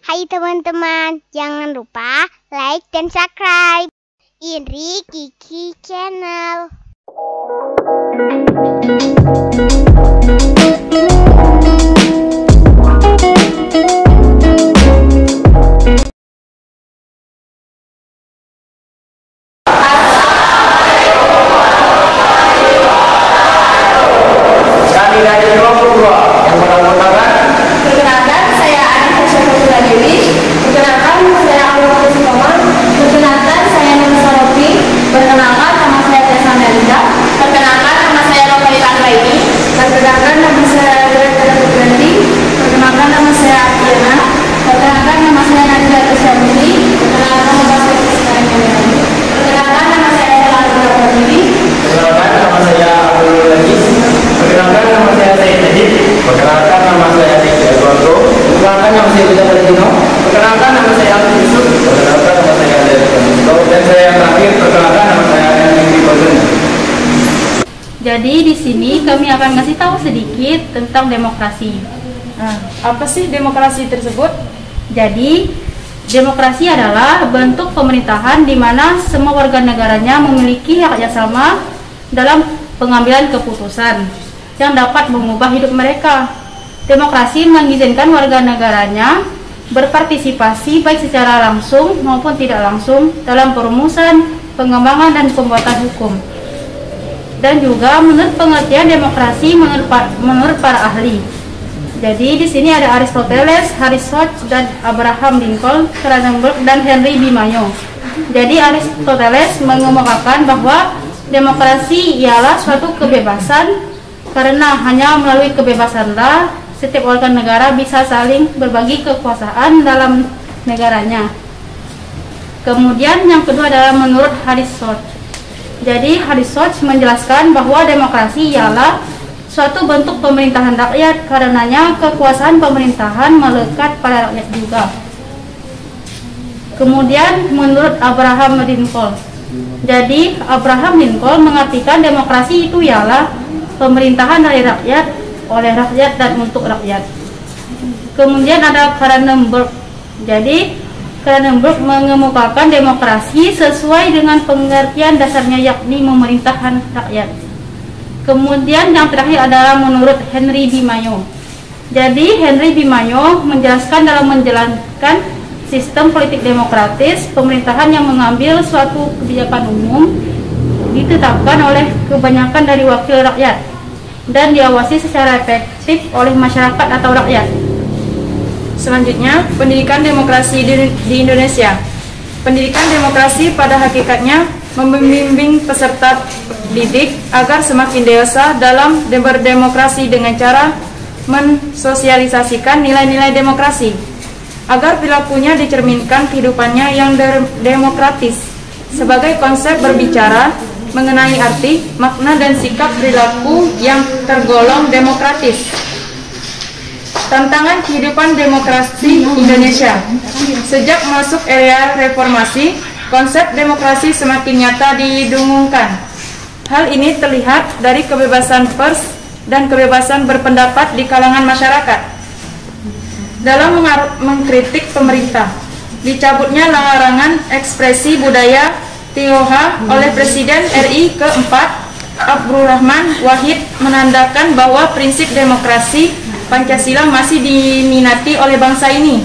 Hai teman-teman, jangan lupa like dan subscribe Indri Kiki Channel. Jadi di sini kami akan ngasih tahu sedikit tentang demokrasi. Nah, apa sih demokrasi tersebut? Jadi demokrasi adalah bentuk pemerintahan di mana semua warga negaranya memiliki hak yang sama dalam pengambilan keputusan yang dapat mengubah hidup mereka. Demokrasi mengizinkan warga negaranya berpartisipasi baik secara langsung maupun tidak langsung dalam perumusan, pengembangan dan pembuatan hukum. Dan juga menurut pengertian demokrasi menurut para ahli. Jadi di sini ada Aristoteles, Harris Hodge, dan Abraham Lincoln, Cronenberg, dan Henry B. Mayo. Jadi Aristoteles mengemukakan bahwa demokrasi ialah suatu kebebasan karena hanya melalui kebebasanlah setiap warga negara bisa saling berbagi kekuasaan dalam negaranya. Kemudian yang kedua adalah menurut Harris Hodge. Jadi Harris Hodge menjelaskan bahwa demokrasi ialah suatu bentuk pemerintahan rakyat karenanya kekuasaan pemerintahan melekat pada rakyat juga. Kemudian menurut Abraham Lincoln. Jadi Abraham Lincoln mengartikan demokrasi itu ialah pemerintahan dari rakyat, oleh rakyat dan untuk rakyat. Kemudian ada Cronenberg. Jadi Cronenberg mengemukakan demokrasi sesuai dengan pengertian dasarnya yakni pemerintahan rakyat. Kemudian yang terakhir adalah menurut Henry B. Mayo. Jadi Henry B. Mayo menjelaskan dalam menjalankan sistem politik demokratis, pemerintahan yang mengambil suatu kebijakan umum ditetapkan oleh kebanyakan dari wakil rakyat dan diawasi secara efektif oleh masyarakat atau rakyat. Selanjutnya, pendidikan demokrasi di Indonesia. Pendidikan demokrasi pada hakikatnya membimbing peserta didik agar semakin dewasa dalam berdemokrasi dengan cara mensosialisasikan nilai-nilai demokrasi, agar perilakunya dicerminkan kehidupannya yang demokratis. Sebagai konsep berbicara mengenai arti, makna dan sikap perilaku yang tergolong demokratis. Tantangan kehidupan demokrasi Indonesia. Sejak masuk era reformasi, konsep demokrasi semakin nyata didengungkan. Hal ini terlihat dari kebebasan pers dan kebebasan berpendapat di kalangan masyarakat. Dalam mengkritik pemerintah, dicabutnya larangan ekspresi budaya Tionghoa oleh Presiden RI keempat Abdurrahman Wahid menandakan bahwa prinsip demokrasi Pancasila masih diminati oleh bangsa ini.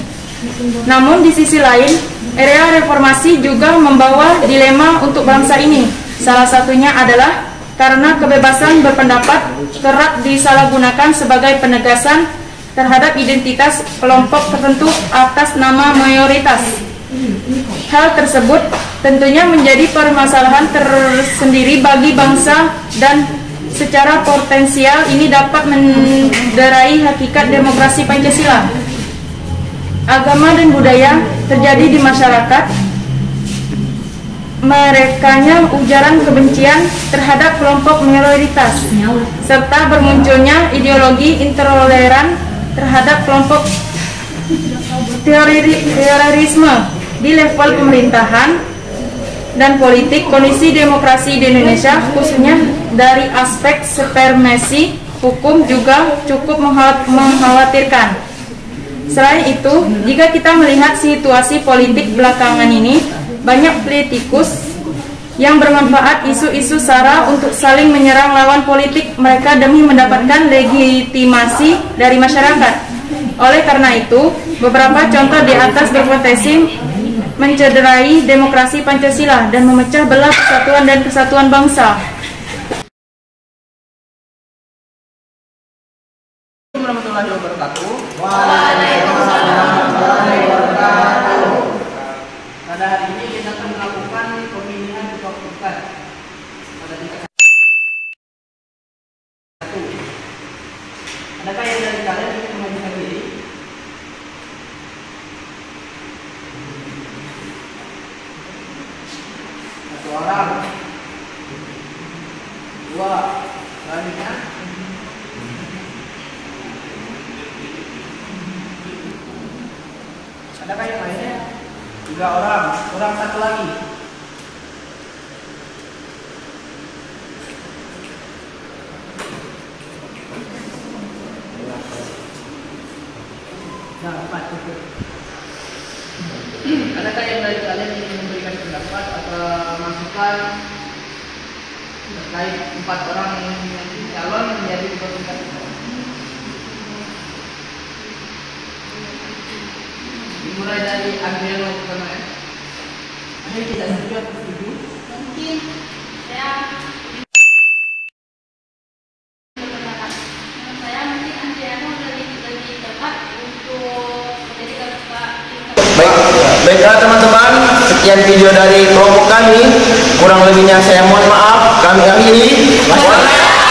Namun di sisi lain, era reformasi juga membawa dilema untuk bangsa ini. Salah satunya adalah karena kebebasan berpendapat kerap disalahgunakan sebagai penegasan terhadap identitas kelompok tertentu atas nama mayoritas. Hal tersebut tentunya menjadi permasalahan tersendiri bagi bangsa dan secara potensial ini dapat menderai hakikat demokrasi Pancasila. Agama dan budaya terjadi di masyarakat. Merekanya ujaran kebencian terhadap kelompok minoritas, serta bermunculnya ideologi intoleran terhadap kelompok terorisme di level pemerintahan dan politik. Kondisi demokrasi di Indonesia khususnya dari aspek supremasi hukum juga cukup mengkhawatirkan. Selain itu, jika kita melihat situasi politik belakangan ini, banyak politikus yang bermanfaat isu-isu SARA untuk saling menyerang lawan politik mereka demi mendapatkan legitimasi dari masyarakat. Oleh karena itu, beberapa contoh di atas berpotensi mencederai demokrasi Pancasila dan memecah belah persatuan dan kesatuan bangsa. Warahmatullahi wabarakatuh. Pada hari ini kita akan melakukan pemilihan ketua pasukan pada tingkat 1. Adakah yang dari kalian ingin mengajukan diri? Satu orang, 2, selanjutnya. Adakah yang lainnya? 3 orang, kurang 1 lagi. Nah, 4 cukup. Adakah yang dari kalian ingin memberikan pendapat atau masukan terkait 4 orang yang calon menjadi ketua tingkat? Dimulai dari Adriano pertama ya. Ada yang tidak setuju atau setuju? Mungkin saya menurut saya mungkin Adriano lebih tepat untuk menjadi ketua tingkat. Baiklah teman-teman, sekian video dari kelompok kami. Kurang lebihnya saya mohon maaf. Kami akhiri. Wassalamualaikum.